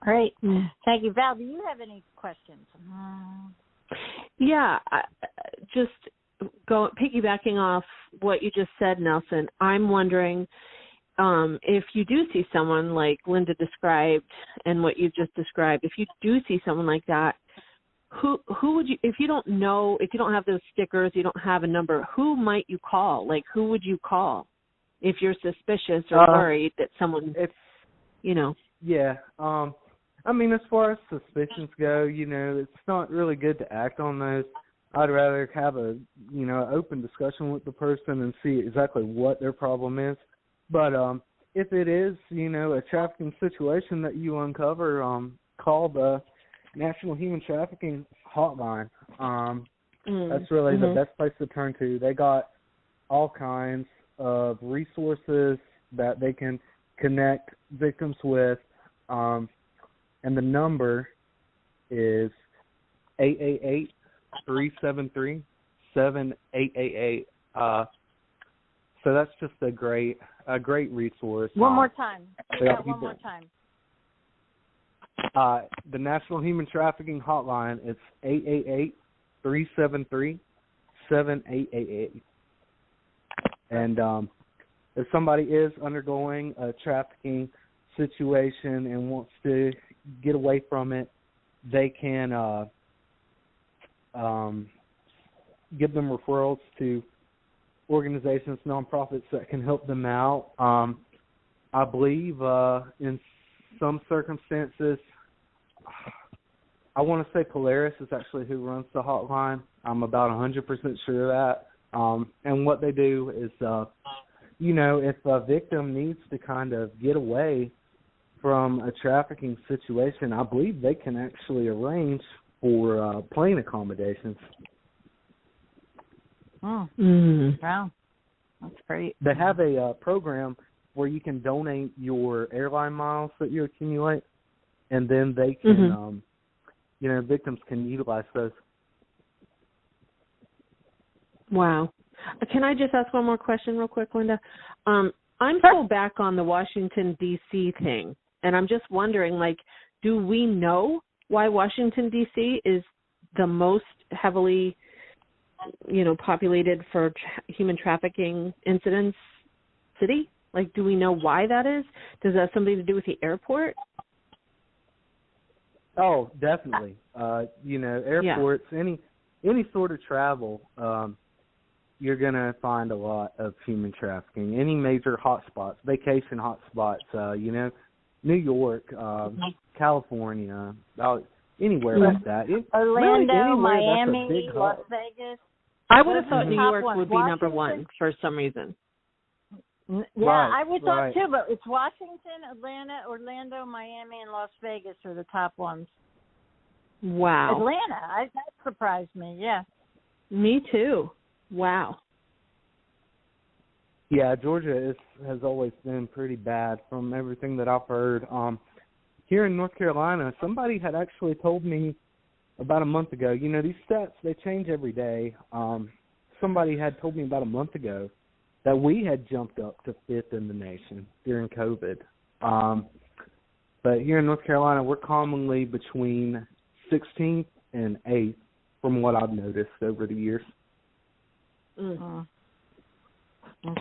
Speaker 1: Great. Thank you. Val, do you have any questions?
Speaker 2: Yeah, just piggybacking off what you just said, Nelson, I'm wondering if you do see someone like Linda described and what you just described, if you do see someone like that, who would you, if you don't know, if you don't have those stickers, you don't have a number, who might you call? Like, who would you call if you're suspicious or worried that someone,
Speaker 3: Yeah. I mean, as far as suspicions go, it's not really good to act on those. I'd rather have a, open discussion with the person and see exactly what their problem is. But if it is, a trafficking situation that you uncover, call the National Human Trafficking Hotline. That's really the best place to turn to. They got all kinds of resources that they can connect victims with, and the number is 888-373-7888. So that's just a great resource.
Speaker 1: One more time. One more time.
Speaker 3: The National Human Trafficking Hotline, it's 888-373-7888. And if somebody is undergoing a trafficking situation and wants to get away from it, they can give them referrals to organizations, nonprofits that can help them out. I believe in some circumstances, I want to say Polaris is actually who runs the hotline. I'm about 100% sure of that. And what they do is, if a victim needs to kind of get away from a trafficking situation, I believe they can actually arrange for plane accommodations.
Speaker 1: Oh, wow. That's great.
Speaker 3: They have a program where you can donate your airline miles that you accumulate, and then they can, victims can utilize those.
Speaker 2: Wow. Can I just ask one more question real quick, Linda? I'm still back on the Washington, D.C. thing, and I'm just wondering, do we know why Washington, D.C. is the most heavily, populated for human trafficking incidents city? Do we know why that is? Does that have something to do with the airport?
Speaker 3: Oh, definitely. Airports, any sort of travel, you're going to find a lot of human trafficking. Any major hotspots, vacation hotspots, New York, California, anywhere like that.
Speaker 1: Orlando,
Speaker 3: really
Speaker 1: Miami, Las Vegas.
Speaker 2: I would have thought New York would be number one for some reason.
Speaker 1: Yeah,
Speaker 3: right,
Speaker 1: I would thought too, but it's Washington, Atlanta, Orlando, Miami, and Las Vegas are the top ones.
Speaker 2: Wow.
Speaker 1: Atlanta, that surprised me, yeah.
Speaker 2: Me too. Wow.
Speaker 3: Yeah, Georgia has always been pretty bad from everything that I've heard. Here in North Carolina, somebody had actually told me about a month ago, these stats, they change every day. Somebody had told me about a month ago that we had jumped up to 5th in the nation during COVID. But here in North Carolina, we're commonly between 16th and 8th from what I've noticed over the years.
Speaker 1: Mm-hmm.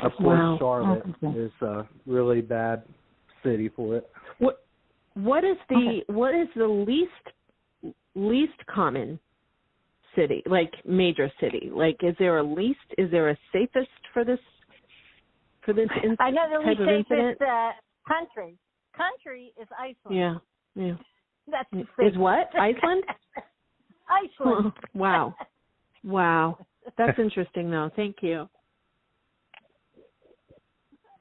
Speaker 3: Of course, Charlotte is a really bad city for it.
Speaker 2: What is the least common city, major city? Is there a safest for this
Speaker 1: I know the least
Speaker 2: safest
Speaker 1: country. Country is Iceland.
Speaker 2: Yeah.
Speaker 1: That's the
Speaker 2: is what? Iceland?
Speaker 1: Iceland.
Speaker 2: Wow. That's interesting, though. Thank you.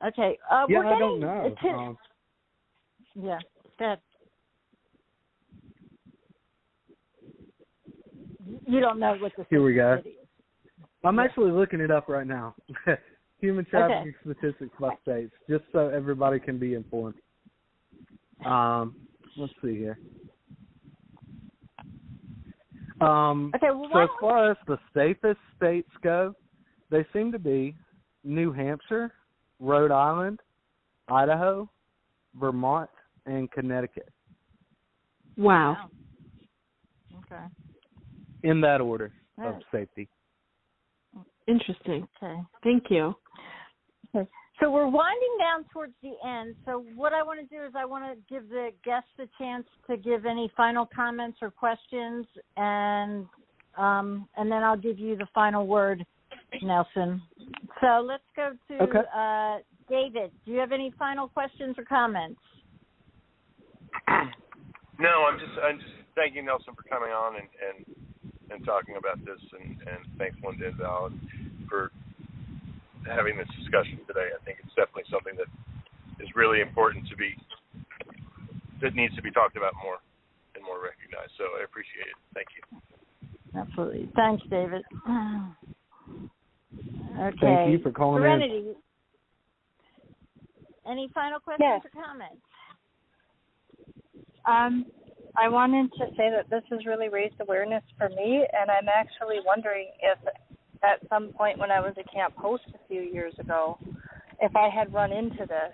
Speaker 1: Okay.
Speaker 3: I
Speaker 1: we're
Speaker 3: don't know.
Speaker 1: Yeah. That. You don't know what the
Speaker 3: Here we go.
Speaker 1: city is.
Speaker 3: I'm actually looking it up right now. human trafficking statistics by states, just so everybody can be informed. Let's see here. So as far as the safest states go, they seem to be New Hampshire, Rhode Island, Idaho, Vermont, and Connecticut.
Speaker 2: Wow.
Speaker 1: Okay.
Speaker 3: In that order of safety.
Speaker 2: Interesting.
Speaker 1: Okay.
Speaker 2: Thank you.
Speaker 1: Okay. So we're winding down towards the end. So what I want to do is I want to give the guests a chance to give any final comments or questions, and then I'll give you the final word, Nelson. So let's go to David. Do you have any final questions or comments?
Speaker 5: No, I'm just thanking Nelson for coming on and talking about this, and thanks Linda and Val for having this discussion today. I think it's definitely something that is really important that needs to be talked about more and more recognized. So I appreciate it. Thank you.
Speaker 1: Absolutely. Thanks, David. Okay.
Speaker 3: Thank you for calling
Speaker 1: Serenity. Any final questions or comments?
Speaker 7: I wanted to say that this has really raised awareness for me, and I'm actually wondering if at some point when I was at Camp Host a few years ago, if I had run into this.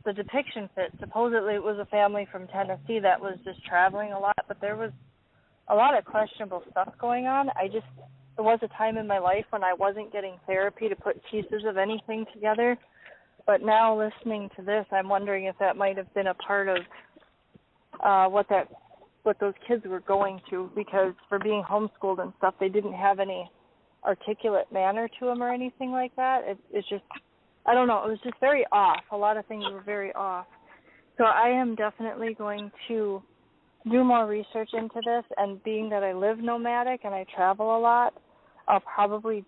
Speaker 7: The depiction fit, supposedly it was a family from Tennessee that was just traveling a lot, but there was a lot of questionable stuff going on. There was a time in my life when I wasn't getting therapy to put pieces of anything together. But now listening to this, I'm wondering if that might have been a part of what those kids were going through, because for being homeschooled and stuff, they didn't have any articulate manner to them or anything like that. It's just, I don't know, it was just very off. A lot of things were very off. So I am definitely going to do more research into this, and being that I live nomadic and I travel a lot, I'll probably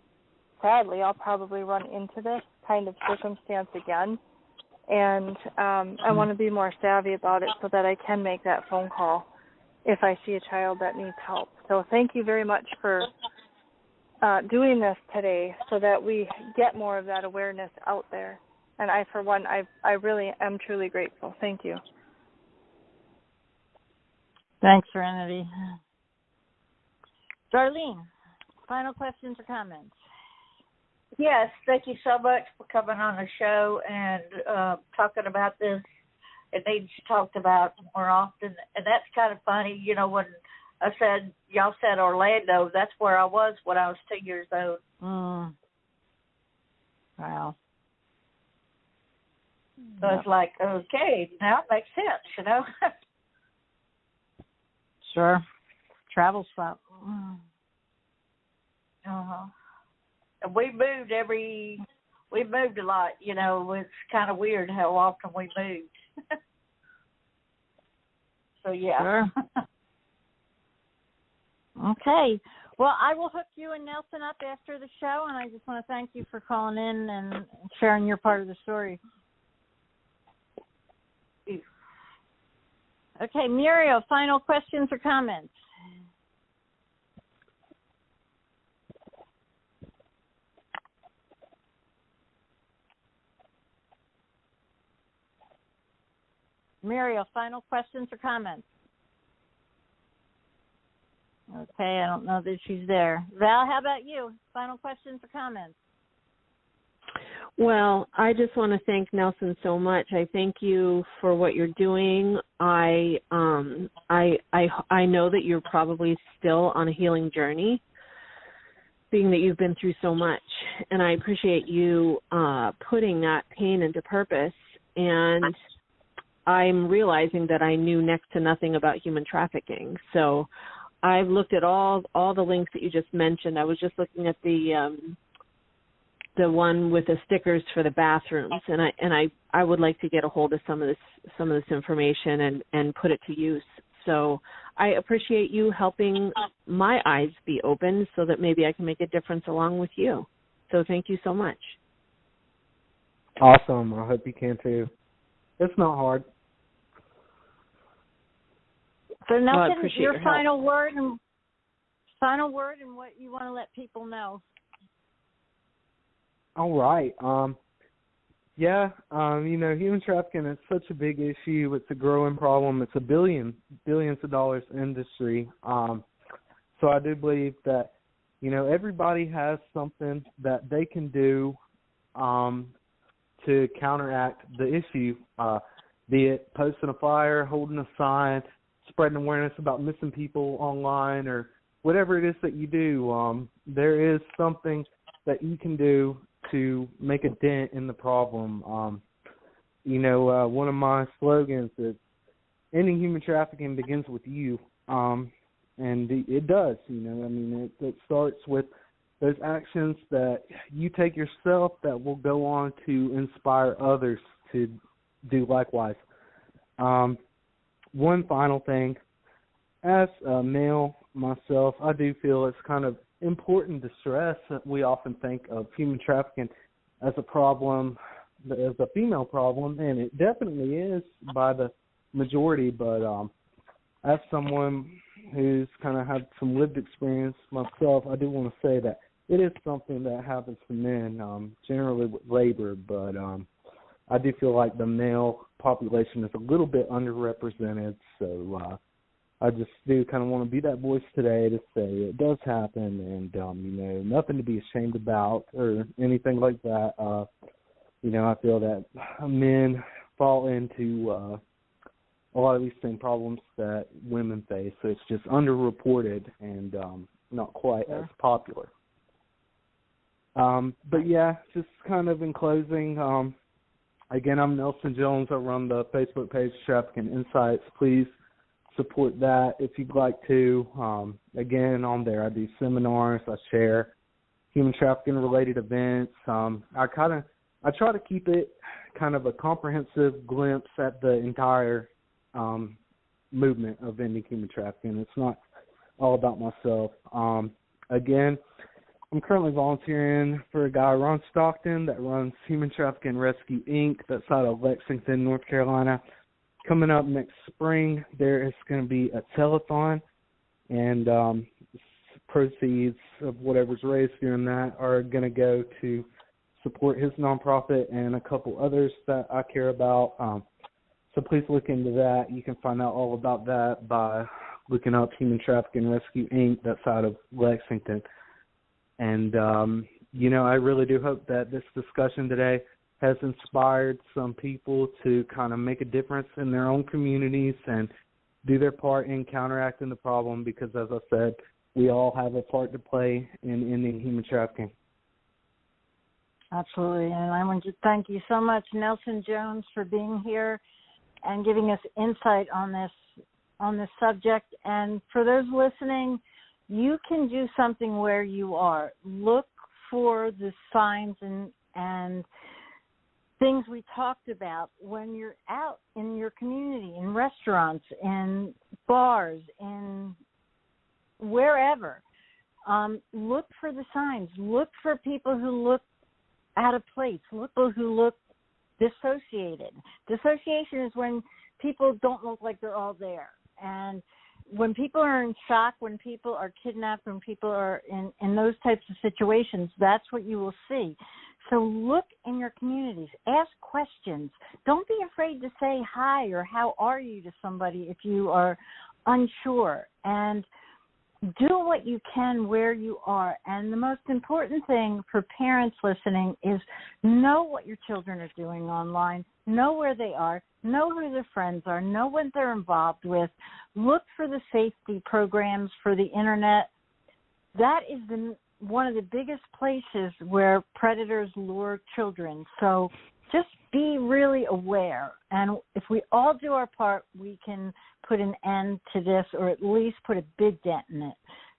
Speaker 7: run into this kind of circumstance again, and I want to be more savvy about it so that I can make that phone call if I see a child that needs help. So thank you very much for doing this today so that we get more of that awareness out there. And I, for one, I really am truly grateful. Thank you.
Speaker 1: Thanks, Serenity. Darlene, final questions or comments?
Speaker 6: Yes, thank you so much for coming on the show and talking about this. It needs talked about more often, and that's kind of funny. You know, when y'all said Orlando, that's where I was when I was 2 years old.
Speaker 1: Wow.
Speaker 6: So it's like, okay, now it makes sense, you know.
Speaker 1: Sure. Travel stop.
Speaker 6: Uh-huh. And we moved a lot, you know. It's kind of weird how often we moved. So, yeah.
Speaker 1: Sure. Okay. Well, I will hook you and Nelson up after the show, and I just want to thank you for calling in and sharing your part of the story. Okay, Muriel, final questions or comments? Muriel, final questions or comments? Okay, I don't know that she's there. Val, how about you? Final questions or comments?
Speaker 2: Well, I just want to thank Nelson so much. I thank you for what you're doing. I know that you're probably still on a healing journey, being that you've been through so much, and I appreciate you putting that pain into purpose. And I'm realizing that I knew next to nothing about human trafficking. So I've looked at all the links that you just mentioned. I was just looking at the one with the stickers for the bathrooms, and I would like to get a hold of some of this information and put it to use. So I appreciate you helping my eyes be open so that maybe I can make a difference along with you. So thank you so much.
Speaker 3: Awesome. I hope you can too. It's not hard.
Speaker 1: So Nelson, your final word, and final word and what you want to let people know.
Speaker 3: All right. Human trafficking is such a big issue. It's a growing problem. It's a billions of dollars industry. So I do believe that, everybody has something that they can do to counteract the issue, be it posting a flyer, holding a sign, spreading awareness about missing people online, or whatever it is that you do. There is something that you can do to make a dent in the problem. One of my slogans is ending human trafficking begins with you. And it does, it starts with those actions that you take yourself that will go on to inspire others to do likewise. One final thing, as a male myself, I do feel it's kind of important to stress that we often think of human trafficking as a problem, as a female problem, and it definitely is by the majority, but as someone who's kind of had some lived experience myself, I do want to say that it is something that happens to men, generally with labor, but I do feel like the male population is a little bit underrepresented, so I just do kind of want to be that voice today to say it does happen, and, nothing to be ashamed about or anything like that. I feel that men fall into a lot of these same problems that women face, so it's just underreported and not quite as popular. But yeah, just kind of in closing, again, I'm Nelson Jones. I run the Facebook page Trafficking Insights. Please support that if you'd like to. Again, on there I do seminars, I share human trafficking related events. I try to keep it kind of a comprehensive glimpse at the entire movement of ending human trafficking. It's not all about myself. Again, I'm currently volunteering for a guy, Ron Stockton, that runs Human Trafficking Rescue, Inc., that's out of Lexington, North Carolina. Coming up next spring, there is going to be a telethon, and proceeds of whatever's raised during that are going to go to support his nonprofit and a couple others that I care about. So please look into that. You can find out all about that by looking up Human Trafficking Rescue, Inc., that's out of Lexington. And, I really do hope that this discussion today has inspired some people to kind of make a difference in their own communities and do their part in counteracting the problem because, as I said, we all have a part to play in ending human trafficking.
Speaker 1: Absolutely. And I want to thank you so much, Nelson Jones, for being here and giving us insight on this subject. And for those listening, you can do something where you are. Look for the signs and things we talked about when you're out in your community, in restaurants, in bars, in wherever. Look for the signs. Look for people who look out of place. Look for people who look dissociated. Dissociation is when people don't look like they're all there. And when people are in shock, when people are kidnapped, when people are in those types of situations, that's what you will see. So look in your communities. Ask questions. Don't be afraid to say hi or how are you to somebody if you are unsure. And do what you can where you are. And the most important thing for parents listening is know what your children are doing online, know where they are, know who their friends are, know what they're involved with. Look for the safety programs for the Internet. That is one of the biggest places where predators lure children. So just be really aware. And if we all do our part, we can put an end to this or at least put a big dent in it.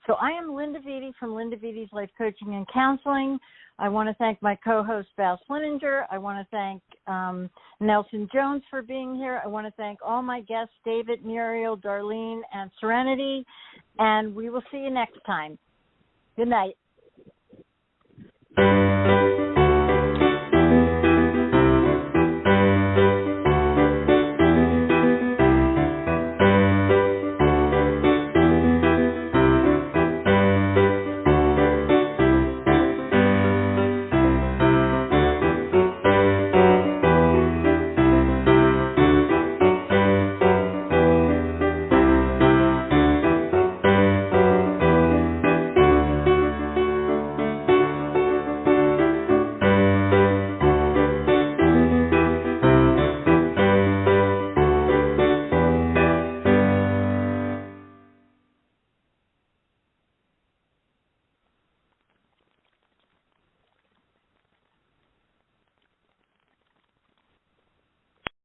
Speaker 1: So I am Linda Vidi from Linda Vidi's Life Coaching and Counseling. I want to thank my co-host, Val Slininger. I want to thank Nelson Jones for being here. I want to thank all my guests, David, Muriel, Darlene, and Serenity. And we will see you next time. Good night.